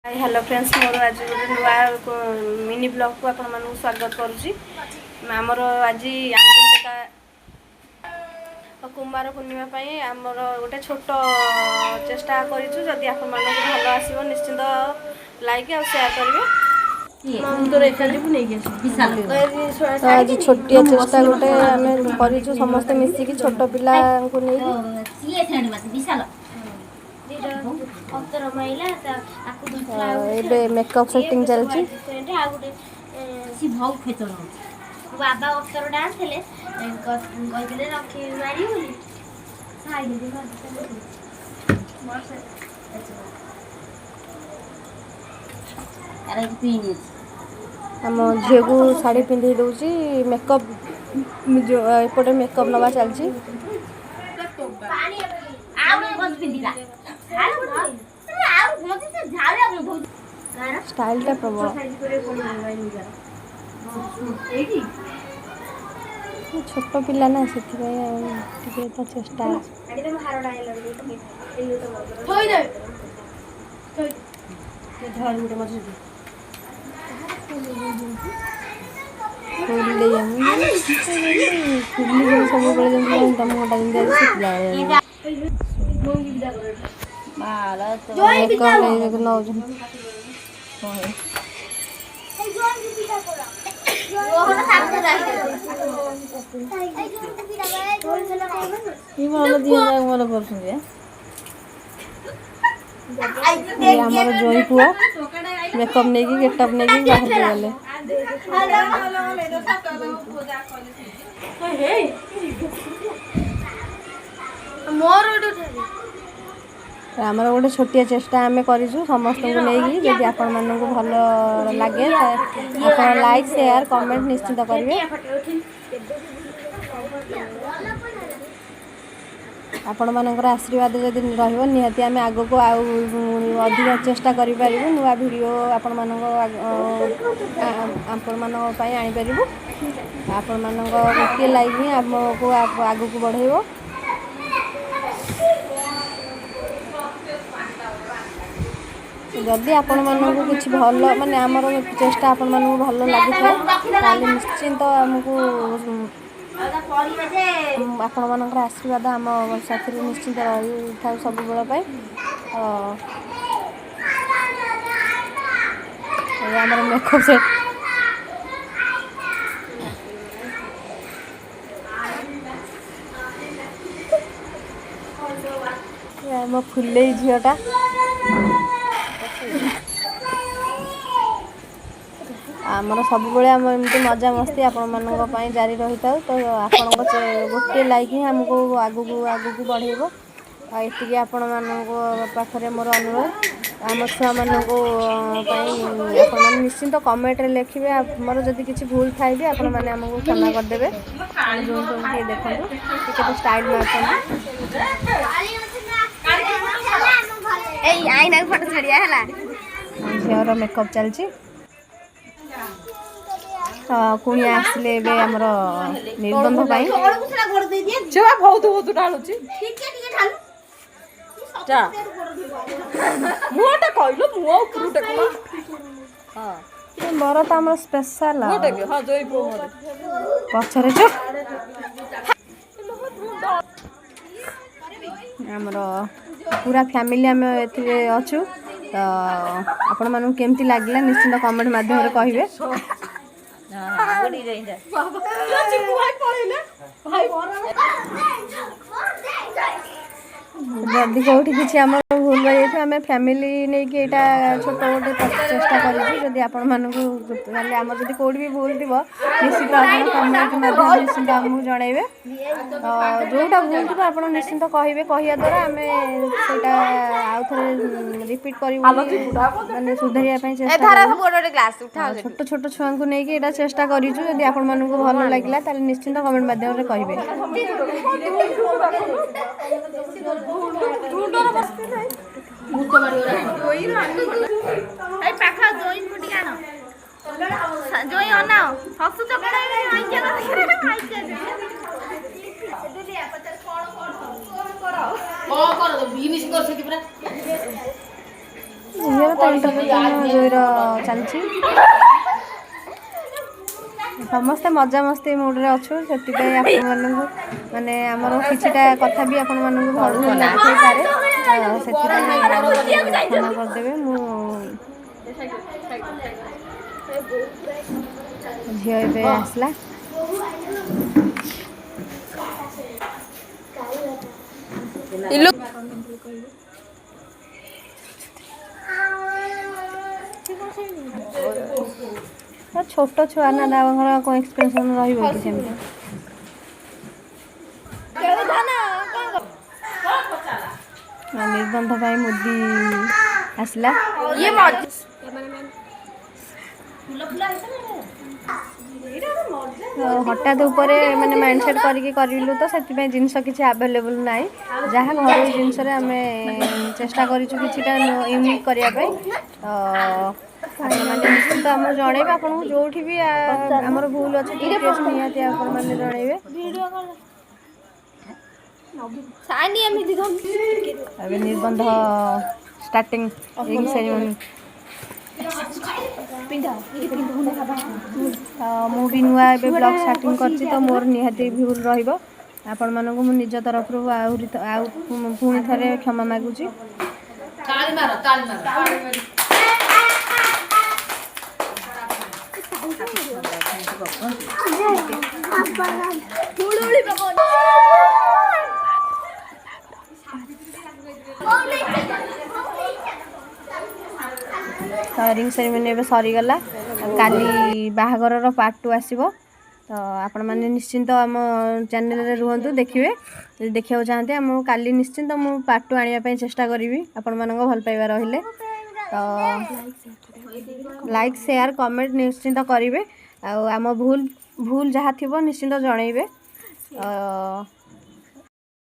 Hi hello friends मोर आज गोटे नुआ मिनी ब्लॉग को आपण मानू स्वागत करुच्ची आमर आज कुमार पूर्णिमा आमर गोटे छोट चेष्टा करूँ जदि आपण मानक भल आसो निश्चिंत लाइक और शेयर करेंगे। आज छोटिया चेष्टा गोटे आम कर समस्ते मिसिकी छोट पिला मेकअप सेटिंग चलती बाबा अक्षर डांस थे कहते रखी मारी बोली आम झील को शाढ़ी पिंधे दूसरी मेकअप जो एपटे मेकअप नवा चलती स्टाइल टा प्रबल छोट पिला ना से चेष्टा आमर जोई पुआ मेकअप नहीं गेटअप नहीं बाहर गले आमर गोटे छोटिया चेष्टा आम कर समस्त को लेकिन जब आपण मानक भल लगे आप लाइक शेयर कमेंट निश्चित करेंगे। आपण मानकर आशीर्वाद जब रहिबो निहाती आम आग को अधिक चेष्टा करि परिबु नुआ वीडियो आपण मानक आपण मानक पई आनि परिबु आपण मानक गोटे लाइक ही हमको आग को बढ़ाइबो। जदि आपण मानक किछि भल माने हमर चेष्टा आपण मानक भल लागि थाए निश्चिंत हमको आपण मानकर आशीर्वाद आम साथी निश्चिंत रही था सब बेल आमर मेकअप सेट आम फुले झीटा आमर सब आम एमती मजा मस्ती आपण मानी जारी रही था तो आपण गोटे लाइक ही आमको आगू आगू बढ़ेब आती आपण पाखे मोर अनुरोध आम छुआ मानक निश्चिंत कमेंट लिखे आमर जदि किसी भूल थाए भी आपण मैंने आमको क्षमा करदे जो देखो के स्टाइल में फोटो छाड़िया झीर मेकअप चलती कुणी आसले आमर निबंध बहुत बहुत ढालुची मोर तो आम स्पेशल पचर आमर पूरा फैमिली आम अच्छु तो आपण मानू केमती लागला निश्चिंत कमेंट माध्यम कहिबे। जदि कौटी किसी आम भूल रही आम फैमिली नहीं कि यहाँ छोट गोटे चेष्टा करी आपण मानक आम जब कौट भी भूल थी निश्चित कमेंट माध्यम निश्चित आमको जनइबे जोटा भूल थी आप निश्चित कहे कहवा द्वारा आम से आउ थे रिपीट कर माने सुधारिया छोट छोट छुआ को लेकिन यहाँ चेष्टा करी आपण मानक भल लगे निश्चित कमेंट माध्यम कहे जोई अनाओ हसु तो कड़ा आइके करो बिजनेस कर सकी पूरा ଝିଅର ତ ଇଣ୍ଟରଭ୍ୟୁ ଜୋର ଚାଲିଛି। ସମସ୍ତେ ମଜାମସ୍ତି ମୁଡ଼ରେ ଅଛୁ, ସେଥିପାଇଁ ଆପଣମାନଙ୍କୁ ମାନେ ଆମର କିଛିଟା କଥା ବି ଆପଣମାନଙ୍କୁ ଭୁଲ ଲାଗିଥାଇପାରେ, ସେଥିପାଇଁ କ୍ଷମା କରିଦେବେ। ମୁଁ ଝିଅ ଏବେ ଆସିଲା। ଛୋଟ ଛୁଆ ନା, ତାଙ୍କର କ'ଣ ଏକ୍ସପ୍ରେସନ୍ ରହିବ କି ସେମିତି। ନିର୍ବନ୍ଧ ପାଇଁ ମୁଦି ଆସିଲା। ହଠାତ୍ ଉପରେ ମାନେ ମାଇଣ୍ଡ ସେଟ୍ କରିକି କରିଲୁ ତ, ସେଥିପାଇଁ ଜିନିଷ କିଛି ଆଭେଲେବୁଲ୍ ନାହିଁ। ଯାହା ଘରୋଇ ଜିନିଷରେ ଆମେ ଚେଷ୍ଟା କରିଛୁ କିଛିଟା ୟୁନିକ୍ କରିବା ପାଇଁ। ତ ଆପଣମାନେ ନିଶ୍ଚିନ୍ତ ଆମକୁ ଜଣେଇବେ, ଆପଣଙ୍କୁ ଯେଉଁଠି ବି ଆମର ଭୁଲ ଅଛି ତ୍ରୁଟି ଅଛି ନିହାତି ଆପଣମାନେ ଜଣେଇବେ। ଏବେ ନିର୍ବନ୍ଧ ଷ୍ଟାର୍ଟିଂ, ରିଙ୍ଗ ସେରିମନି। ମୁଁ ବି ନୂଆ ଏବେ ବ୍ଲଗ୍ ଷ୍ଟାର୍ଟିଂ କରିଛି, ତ ମୋର ନିହାତି ଭୁଲ ରହିବ। ଆପଣମାନଙ୍କୁ ମୁଁ ନିଜ ତରଫରୁ ଆଉ ପୁଣି ଥରେ କ୍ଷମା ମାଗୁଛି। ରିଙ୍ଗ ସେରିମନି ଏବେ ସରିଗଲା। କାଲି ବାହାଘରର ପାର୍ଟ 2 ଆସିବ, ତ ଆପଣମାନେ ନିଶ୍ଚିନ୍ତ ଆମ ଚ୍ୟାନେଲରେ ରୁହନ୍ତୁ, ଦେଖିବେ। ଯଦି ଦେଖିବାକୁ ଚାହାନ୍ତି ଆମକୁ କାଲି ନିଶ୍ଚିନ୍ତ ମୁଁ ପାର୍ଟ 2 ଆଣିବା ପାଇଁ ଚେଷ୍ଟା କରିବି, ଆପଣମାନଙ୍କ ଭଲ ପାଇବା ରହିଲେ। ତ ଲାଇକ୍, ସେୟାର, କମେଣ୍ଟ ନିଶ୍ଚିନ୍ତ କରିବେ। ଆଉ ଆମ ଭୁଲ ଯାହା ଥିବ ନିଶ୍ଚିନ୍ତ ଜଣେଇବେ।